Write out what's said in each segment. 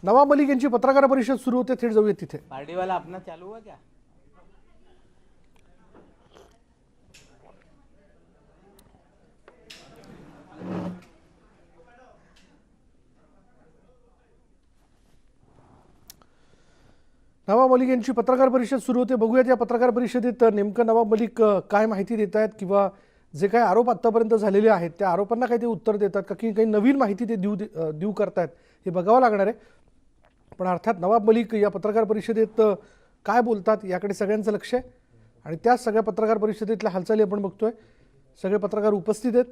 नवाब मलिक यांची पत्रकार परिषद सुरू होते, थेट जाऊया तिथे। पार्टी वाला अपना चालू हुआ क्या? नवाब मलिक यांची पत्रकार परिषद सुरू होते, बघूयात या पत्रकार परिषदेत नेमकं नवाब मलिक काय माहिती देत आहेत किंवा जे काही आरोप आतापर्यंत झालेले आहेत त्या आरोपांना काही ते उत्तर देतात का की काही नवीन माहिती ते देऊ करतायत हे बघावं लागणार आहे। पण अर्थात नवाब मलिक या पत्रकार परिषदेत काय बोलतात याकडे सगळ्यांचं लक्ष आहे आणि त्या सगळ्या पत्रकार परिषदेतल्या हालचाली आपण बघतोय। सगळे पत्रकार उपस्थित आहेत।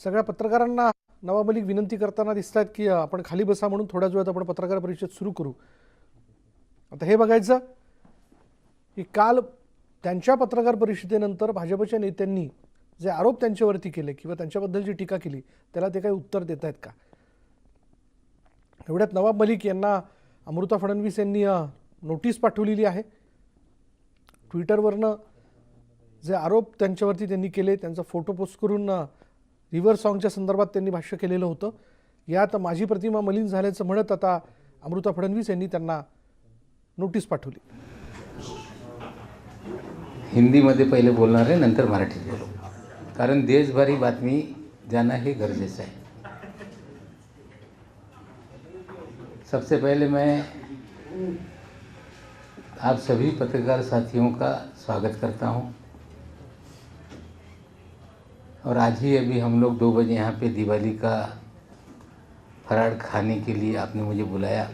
सगळ्या पत्रकारांना नवाब मलिक विनंती करताना दिसत आहेत की आपण खाली बसा म्हणून, थोड्याच वेळात आपण पत्रकार परिषद सुरू करू। आता हे बघायचं की काल त्यांच्या पत्रकार परिषदेनंतर भाजपच्या नेत्यांनी जे आरोप त्यांच्यावरती केले किंवा त्यांच्याबद्दल जी टीका केली त्याला ते काही उत्तर देत आहेत का। एवढ्यात नवाब मलिक यांना अमृता फडणवीस यांनी नोटीस पाठवलेली आहे। ट्विटरवरनं जे आरोप त्यांच्यावरती त्यांनी केले त्यांचा फोटो पोस्ट करून रिव्हर सॉन्गच्या संदर्भात त्यांनी भाष्य केलेलं होतं। यात माझी प्रतिमा मलिन झाल्याचं म्हणत आता अमृता फडणवीस यांनी त्यांना नोटीस पाठवली। हिंदीमध्ये पहिले बोलणार आहे, नंतर मराठीत बोलू, कारण देशभरी बातमी जाना हे गरजेचं आहे। सबसे पहले मैं आप सभी पत्रकार साथियों का स्वागत करता हूं और आज ही अभी हम लोग 2 बजे यहाँ पे दिवाली का फराड़ खाने के लिए आपने मुझे बुलाया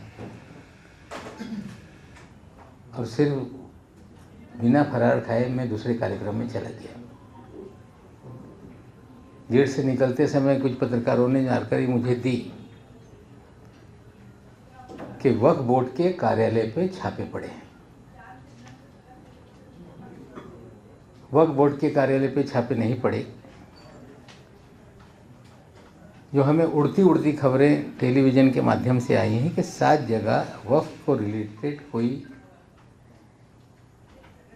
और सिर्फ बिना फराड़ खाए मैं दूसरे कार्यक्रम में चला गया। गेट से निकलते समय कुछ पत्रकारों ने जानकारी मुझे दी कि वक्फ बोर्ड के कार्यालय पे छापे पड़े हैं। वक्फ बोर्ड के कार्यालय पे छापे नहीं पड़े। जो हमें उड़ती उड़ती खबरें टेलीविज़न के माध्यम से आई हैं कि 7 जगह वक्फ को रिलेटेड कोई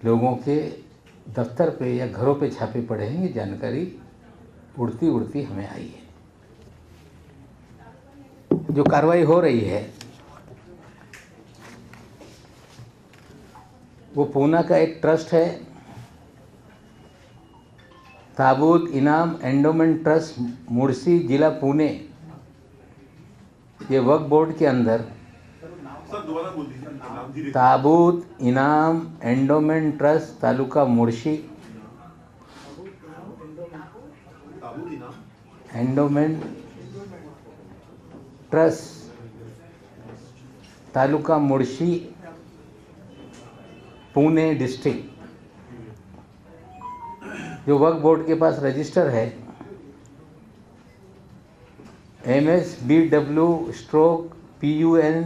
लोगों के दफ्तर पे या घरों पे छापे पड़े हैं, ये जानकारी उड़ती उड़ती हमें आई है। जो कार्रवाई हो रही है वो पूना का एक ट्रस्ट है, ताबूत इनाम एंडोमेंट ट्रस्ट, मुर्सी, जिला पुणे। ये वक्फ बोर्ड के अंदर ताबूत इनाम endowment trust, taluka Murshi, endowment trust, taluka Murshi, Pune district, जो वक्फ बोर्ड के पास रजिस्टर है MSBW/PUN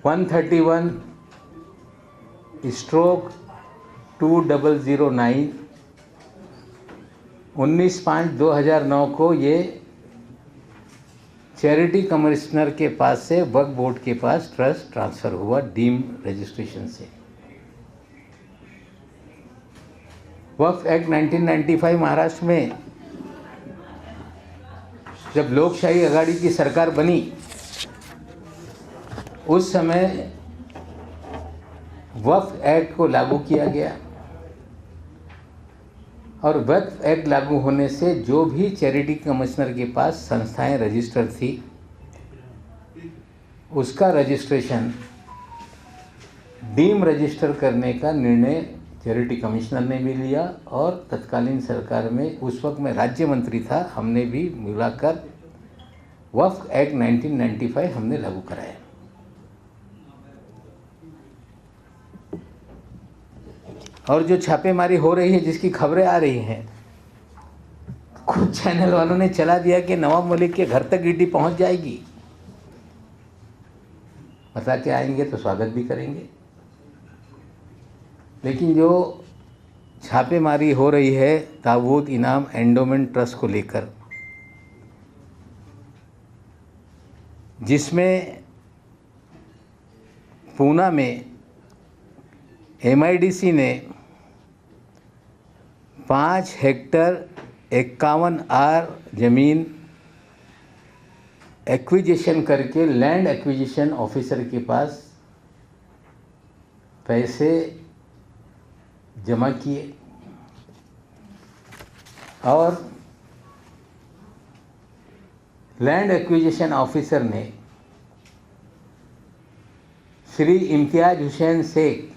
131/2009 19/5/2009 को ये चैरिटी कमिश्नर के पास से वक्फ बोर्ड के पास ट्रस्ट ट्रांसफ़र हुआ डीम रजिस्ट्रेशन से। वक्फ एक्ट 1995 महाराष्ट्र में जब लोकशाही आघाड़ी की सरकार बनी उस समय वक्फ एक्ट को लागू किया गया और वक्फ एक्ट लागू होने से जो भी चैरिटी कमिश्नर के पास संस्थाएं रजिस्टर थी उसका रजिस्ट्रेशन डीम रजिस्टर करने का निर्णय चैरिटी कमिश्नर ने भी लिया और तत्कालीन सरकार में उस वक्त मैं राज्य मंत्री था, हमने भी मिलाकर वक्फ एक्ट 1995 हमने लागू कराया। और जो छापेमारी हो रही है जिसकी खबरें आ रही हैं, कुछ चैनल वालों ने चला दिया कि नवाब मलिक के घर तक ईडी पहुंच जाएगी। बता के आएंगे तो स्वागत भी करेंगे, लेकिन जो छापेमारी हो रही है ताबूत इनाम एंडोमेंट ट्रस्ट को लेकर, जिसमें पूना में MIDC ने 5 हेक्टर 51 आर जमीन एक्विजिशन करके लैंड एक्विजिशन ऑफिसर के पास पैसे जमा किए और लैंड एक्विजिशन ऑफिसर ने श्री इम्तियाज हुसैन शेख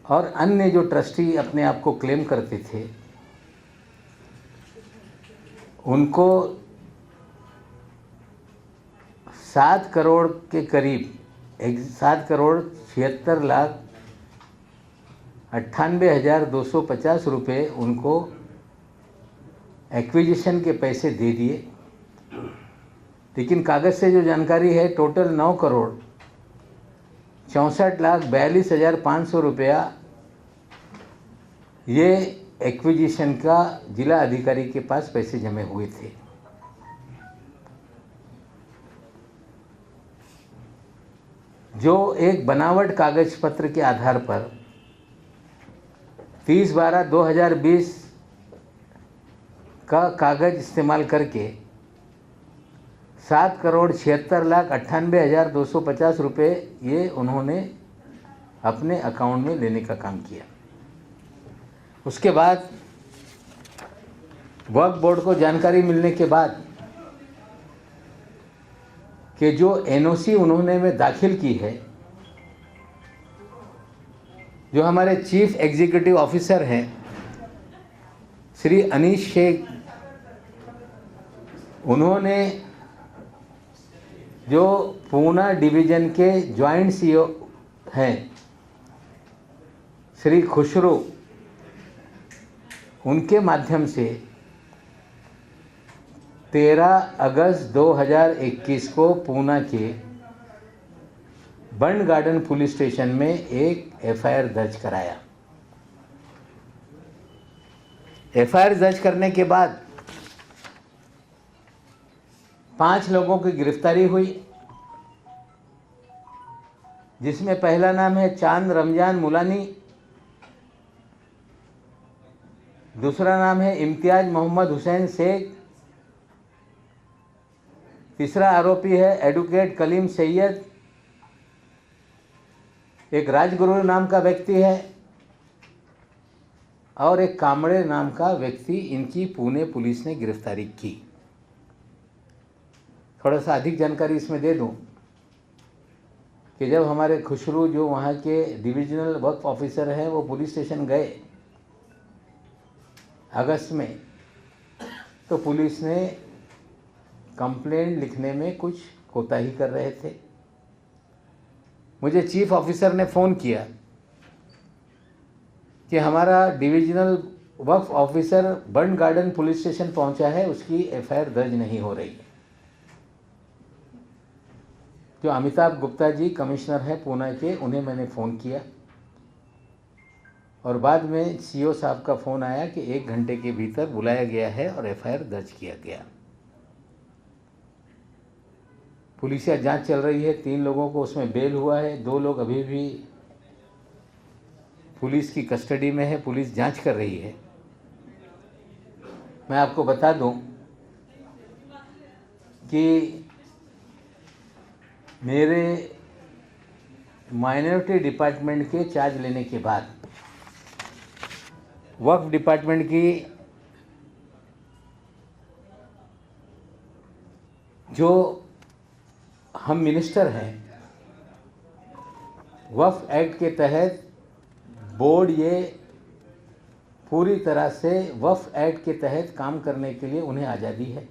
और अन्य जो ट्रस्टी अपने आप को क्लेम करते थे उनको 7 करोड़ के करीब 7 करोड़ 76 लाख 98,250 रुपये उनको एक्विजिशन के पैसे दे दिए। लेकिन कागज़ से जो जानकारी है टोटल 9 करोड़ 64,42,500 रुपया ये एक्विजिशन का जिला अधिकारी के पास पैसे जमे हुए थे। जो एक बनावट कागज पत्र के आधार पर 30/12/2020 का कागज इस्तेमाल करके 7 करोड़ 76,98,250 रुपये ये उन्होंने अपने अकाउंट में लेने का काम किया। उसके बाद वक्फ बोर्ड को जानकारी मिलने के बाद कि जो NOC उन्होंने में दाखिल की है, जो हमारे चीफ एग्जीक्यूटिव ऑफिसर हैं श्री अनीश शेख, उन्होंने जो पूना डिवीज़न के जॉइंट CEO हैं श्री खुशरू, उनके माध्यम से 13 अगस्त 2021 को पूना के बंड गार्डन पुलिस स्टेशन में एक FIR दर्ज कराया। FIR दर्ज करने के बाद 5 लोगों की गिरफ्तारी हुई, जिसमें पहला नाम है चांद रमजान मुलानी, दूसरा नाम है इम्तियाज मोहम्मद हुसैन शेख, तीसरा आरोपी है एडवोकेट कलीम सैयद, एक राजगुरु नाम का व्यक्ति है और एक कामड़े नाम का व्यक्ति। इनकी पुणे पुलिस ने गिरफ्तारी की। थोड़ा सा अधिक जानकारी इसमें दे दूं कि जब हमारे खुशरू जो वहाँ के डिविजनल वक्फ ऑफिसर हैं वो पुलिस स्टेशन गए अगस्त में, तो पुलिस ने कंप्लेंट लिखने में कुछ कोताही कर रहे थे। मुझे चीफ ऑफिसर ने फ़ोन किया कि हमारा डिविजनल वक्फ ऑफिसर बंड गार्डन पुलिस स्टेशन पहुंचा है, उसकी FIR दर्ज नहीं हो रही। जो अमिताभ गुप्ता जी कमिश्नर हैं पूना के, उन्हें मैंने फ़ोन किया और बाद में CO साहब का फ़ोन आया कि 1 घंटे के भीतर बुलाया गया है और FIR दर्ज किया गया। पुलिसिया जांच चल रही है। 3 लोगों को उसमें बेल हुआ है, 2 लोग अभी भी पुलिस की कस्टडी में है, पुलिस जांच कर रही है। मैं आपको बता दूं कि मेरे माइनॉरिटी डिपार्टमेंट के चार्ज लेने के बाद वक्फ डिपार्टमेंट की जो हम मिनिस्टर हैं, वक्फ एक्ट के तहत बोर्ड ये पूरी तरह से वक्फ एक्ट के तहत काम करने के लिए उन्हें आज़ादी है।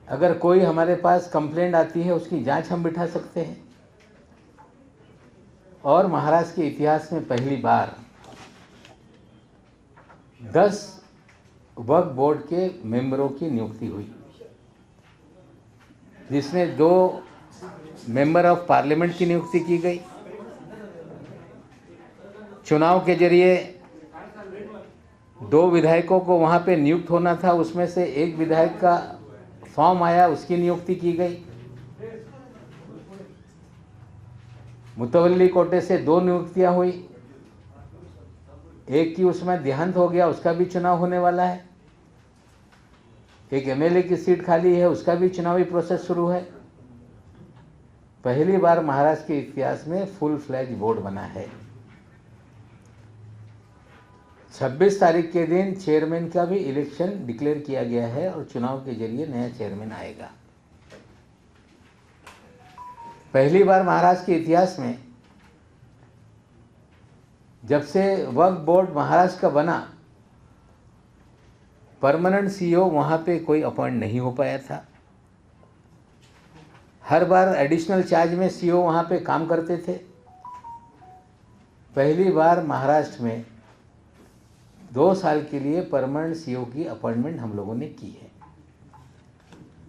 अगर कोई हमारे पास कंप्लेंट आती है उसकी जांच हम बिठा सकते हैं। और महाराष्ट्र के इतिहास में पहली बार 10 वक्फ बोर्ड के मेंबरों की नियुक्ति हुई, जिसमें 2 मेंबर ऑफ पार्लियामेंट की नियुक्ति की गई। चुनाव के जरिए 2 विधायकों को वहाँ पे नियुक्त होना था, उसमें से एक विधायक का फॉर्म आया, उसकी नियुक्ति की गई। मुतवल्ली कोटे से 2 नियुक्तियां हुई, एक की उसमें देहांत हो गया, उसका भी चुनाव होने वाला है। एक एमएलए की सीट खाली है, उसका भी चुनावी प्रोसेस शुरू है। पहली बार महाराष्ट्र के इतिहास में फुल फ्लैज बोर्ड बना है। 26 तारीख के दिन चेयरमैन का भी इलेक्शन डिक्लेयर किया गया है और चुनाव के जरिए नया चेयरमैन आएगा। पहली बार महाराष्ट्र के इतिहास में जब से वक्फ बोर्ड महाराष्ट्र का बना, परमानेंट सीईओ वहां पे कोई अपॉइंट नहीं हो पाया था। हर बार एडिशनल चार्ज में सीईओ वहां पे काम करते थे। पहली बार महाराष्ट्र में 2 साल के लिए परमानेंट सीईओ की अपॉइंटमेंट हम लोगों ने की है।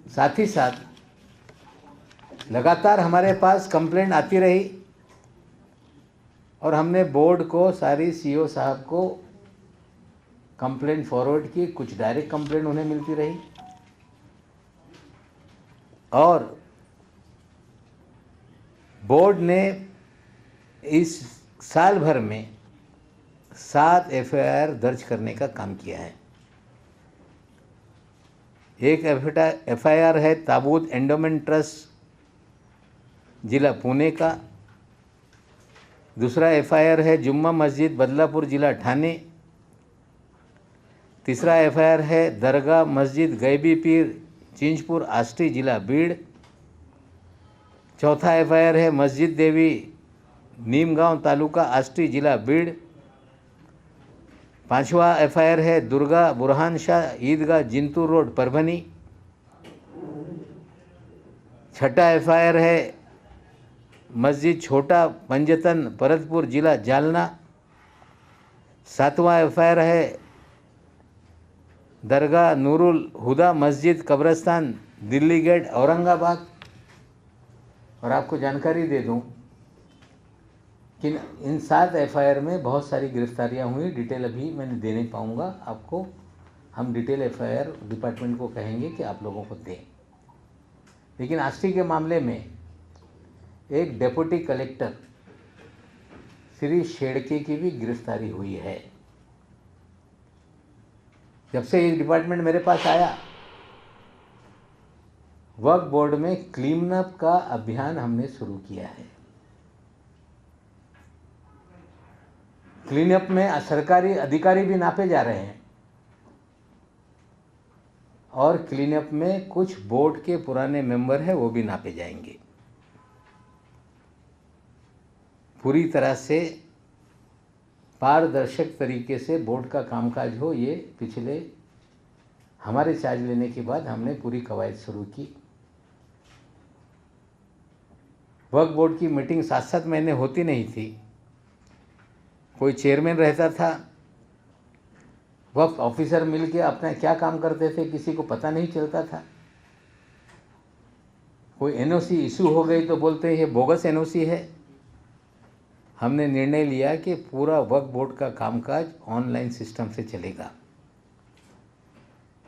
साथ ही साथ लगातार हमारे पास कंप्लेंट आती रही और हमने बोर्ड को, सारी सीईओ साहब को कंप्लेंट फॉरवर्ड की। कुछ डायरेक्ट कंप्लेंट उन्हें मिलती रही और बोर्ड ने इस साल भर में 7 एफआईआर दर्ज करने का काम किया है। एक एफआईआर है ताबूत एंडोमेंट ट्रस्ट जिला पुणे का, दूसरा एफआईआर है जुम्मा मस्जिद बदलापुर जिला ठाणे, तीसरा एफआईआर है दरगाह मस्जिद गैबी पीर चिंचपुर आष्टी जिला बीड़, चौथा एफआईआर है मस्जिद देवी नीमगांव तालुका आष्टी जिला बीड़, पांचवा एफआईआर है दुर्गा बुरहान शाह ईदगाह जिंतूर रोड परभनी, छठा एफआईआर है मस्जिद छोटा पंजतन परतपुर जिला जालना, सातवां एफआईआर है दरगाह नूरुल हुदा मस्जिद कब्रस्तान दिल्ली गेट औरंगाबाद। और आपको जानकारी दे दूं कि इन 7 एफआईआर में बहुत सारी गिरफ्तारियां हुई। डिटेल अभी मैं दे नहीं पाऊंगा आपको, हम डिटेल एफआईआर डिपार्टमेंट को कहेंगे कि आप लोगों को दें। लेकिन आष्टी के मामले में एक डेप्यूटी कलेक्टर श्री शेड़के की भी गिरफ्तारी हुई है। जब से ये डिपार्टमेंट मेरे पास आया, वक्फ बोर्ड में क्लीन अप का अभियान हमने शुरू किया है। क्लीन अप में सरकारी अधिकारी भी नापे जा रहे हैं और क्लीन अप में कुछ बोर्ड के पुराने मेंबर हैं, वो भी नापे जाएंगे। पूरी तरह से पारदर्शक तरीके से बोर्ड का कामकाज हो, ये पिछले हमारे चार्ज लेने के बाद हमने पूरी कवायद शुरू की। वक्फ बोर्ड की मीटिंग 7-7 महीने होती नहीं थी। कोई चेयरमैन रहता था, वक्फ ऑफिसर मिलके अपना क्या काम करते थे किसी को पता नहीं चलता था। कोई एनओसी इशू हो गई तो बोलते हैं ये बोगस एनओसी है। हमने निर्णय लिया कि पूरा वक्फ बोर्ड का कामकाज ऑनलाइन सिस्टम से चलेगा।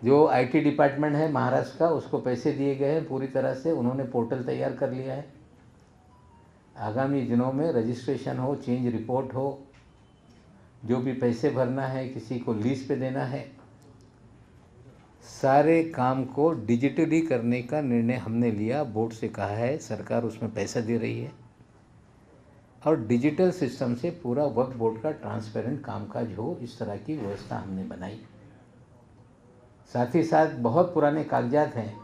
जो आईटी डिपार्टमेंट है महाराष्ट्र का, उसको पैसे दिए गए हैं पूरी तरह से, उन्होंने पोर्टल तैयार कर लिया है। आगामी दिनों में रजिस्ट्रेशन हो, चेंज रिपोर्ट हो, जो भी पैसे भरना है, किसी को लीज पे देना है, सारे काम को डिजिटली करने का निर्णय हमने लिया। बोर्ड से कहा है, सरकार उसमें पैसा दे रही है और डिजिटल सिस्टम से पूरा वक्फ बोर्ड का ट्रांसपेरेंट कामकाज हो, इस तरह की व्यवस्था हमने बनाई। साथ ही साथ बहुत पुराने कागजात हैं,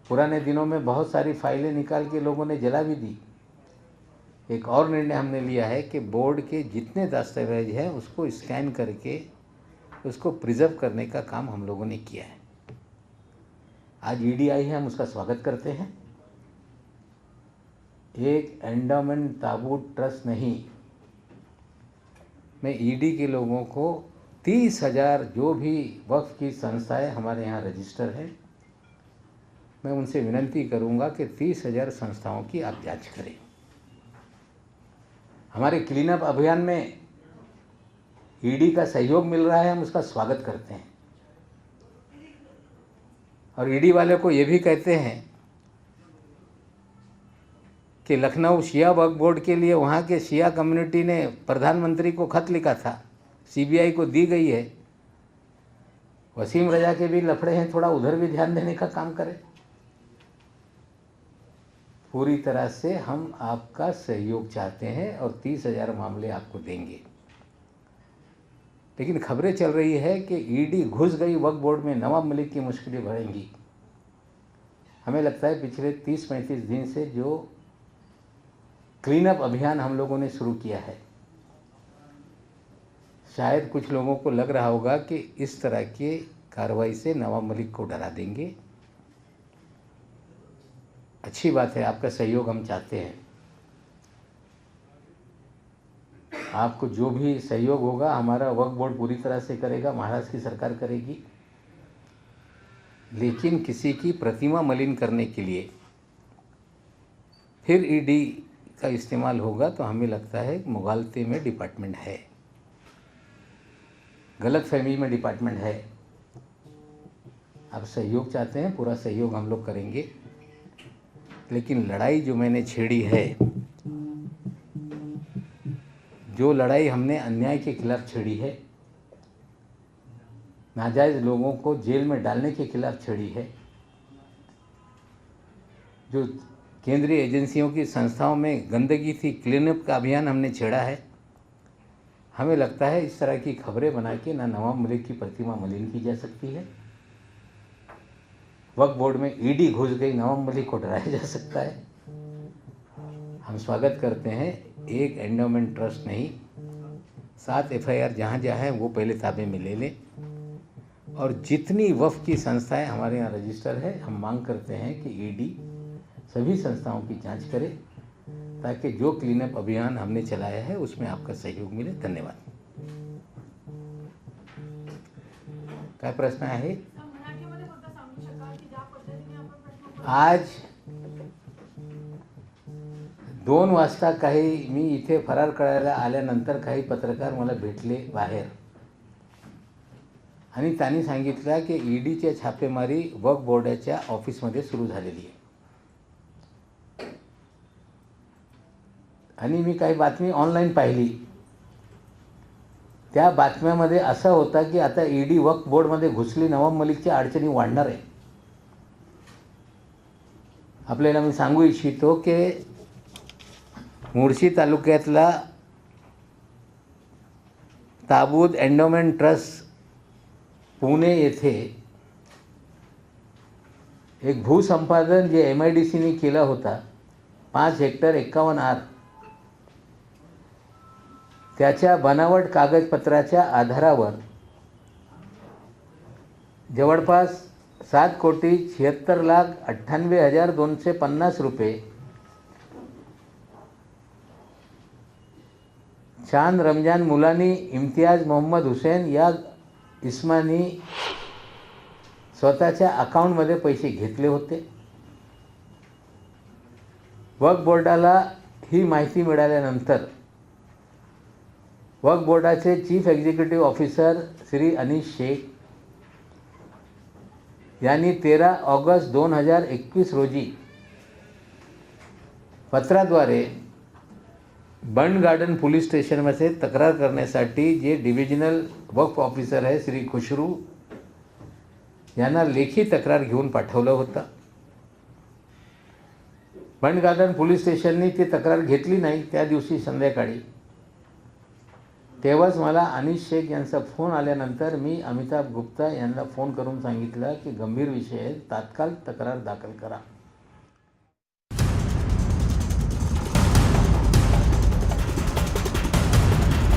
पुराने दिनों में बहुत सारी फाइलें निकाल के लोगों ने जला भी दी। एक और निर्णय हमने लिया है कि बोर्ड के जितने दस्तावेज हैं उसको स्कैन करके उसको प्रिजर्व करने का काम हम लोगों ने किया है। आज ईडी आई है, हम उसका स्वागत करते हैं। एक एंडोमेंट ताबूत ट्रस्ट नहीं, मैं ईडी के लोगों को 30,000 जो भी वक्फ की संस्थाएं हमारे यहाँ रजिस्टर हैं, मैं उनसे विनती करूँगा कि 30,000 संस्थाओं की आप जांच करें। हमारे क्लीन अप अभियान में ईडी का सहयोग मिल रहा है, हम उसका स्वागत करते हैं। और ईडी वाले को ये भी कहते हैं कि लखनऊ शिया वक्फ बोर्ड के लिए वहाँ के शिया कम्युनिटी ने प्रधानमंत्री को खत लिखा था, सीबीआई को दी गई है। वसीम रजा के भी लफड़े हैं, थोड़ा उधर भी ध्यान देने का काम करें। पूरी तरह से हम आपका सहयोग चाहते हैं और 30,000 मामले आपको देंगे। लेकिन खबरें चल रही है कि ईडी घुस गई वक्फ बोर्ड में, नवाब मलिक की मुश्किलें बढ़ेंगी। हमें लगता है पिछले 30-35 दिन से जो क्लीनअप अभियान हम लोगों ने शुरू किया है, शायद कुछ लोगों को लग रहा होगा कि इस तरह के कार्रवाई से नवाब मलिक को डरा देंगे। अच्छी बात है, आपका सहयोग हम चाहते हैं। आपको जो भी सहयोग होगा हमारा वक्फ बोर्ड पूरी तरह से करेगा, महाराष्ट्र की सरकार करेगी। लेकिन किसी की प्रतिमा मलिन करने के लिए फिर ईडी का इस्तेमाल होगा तो हमें लगता है मुगालते में डिपार्टमेंट है, गलत फहमी में डिपार्टमेंट है। आप सहयोग चाहते हैं, पूरा सहयोग हम लोग करेंगे। लेकिन लड़ाई जो मैंने छेड़ी है, जो लड़ाई हमने अन्याय के खिलाफ छेड़ी है, नाजायज़ लोगों को जेल में डालने के खिलाफ छेड़ी है, जो केंद्रीय एजेंसियों की संस्थाओं में गंदगी थी, क्लीनअप का अभियान हमने छेड़ा है। हमें लगता है इस तरह की खबरें बना के ना नवाब मलिक की प्रतिमा मलिन की जा सकती है, वक्फ बोर्ड में ईडी घुस गई, नवाब मलिक को डराया जा सकता है। हम स्वागत करते हैं, एक एंडोमेंट ट्रस्ट नहीं, 7 FIR जहाँ जहाँ हैं वो पहले ताबे में ले लें। और जितनी वक्फ की संस्थाएं हमारे यहाँ रजिस्टर है, हम मांग करते हैं कि ईडी सभी संस्थाओं की जांच करे ताकि जो क्लीनअप अभियान हमने चलाया है उसमें आपका सहयोग मिले। धन्यवाद। काय प्रश्न आहे? आज 2 वाजता काही मी इथे फरार करायला आल्यानंतर काही पत्रकार मला भेटले बाहेर आणि त्यांनी सांगितलं की ईडीची छापेमारी वक्फ बोर्डाच्या ऑफिसमध्ये सुरू झालेली आहे। आणि मी काही बातमी ऑनलाईन पाहिली, त्या बातम्यामध्ये असं होता की आता ईडी वक्फ बोर्डमध्ये घुसली, नवाब मलिकच्या अडचणी वाढणार आहे। आपल्याला मी सांगू इच्छितो की मुळशी तालुक्यातला ताबूत एंडोमेंट ट्रस्ट पुणे येथे एक भूसंपादन जे MIDCने केला होता, 5 हेक्टर 51 आर, त्याच्या बनावट कागदपत्राच्या आधारावर जवळपास 7,76,98,250 रुपये चांद रमजान मुलानी, इम्तियाज मोहम्मद हुसैन या इस्मानी स्वतःच्या अकाउंटमध्ये पैसे घेतले होते। वक्फ बोर्डाला ही माहिती मिळाल्यानंतर वक्फ बोर्डाचे chief executive officer Shri Anish Shaikh यांनी 13 ऑगस्ट 2021 रोजी पत्राद्वारे बंड गार्डन पोलीस स्टेशनमध्ये तक्रार करण्यासाठी जे डिव्हिजनल वक्फ ऑफिसर आहे श्री खुशरू यांना लेखी तक्रार घेऊन पाठवलं होतं। बंड गार्डन पोलीस स्टेशनने ती तक्रार घेतली नाही। त्या दिवशी संध्याकाळी तेव्हाच मला अनीश शेख यांचा फोन आल्यानंतर मी अमिताभ गुप्ता यांना फोन करून सांगितलं की गंभीर विषय आहे, तात्काळ तक्रार दाखल करा।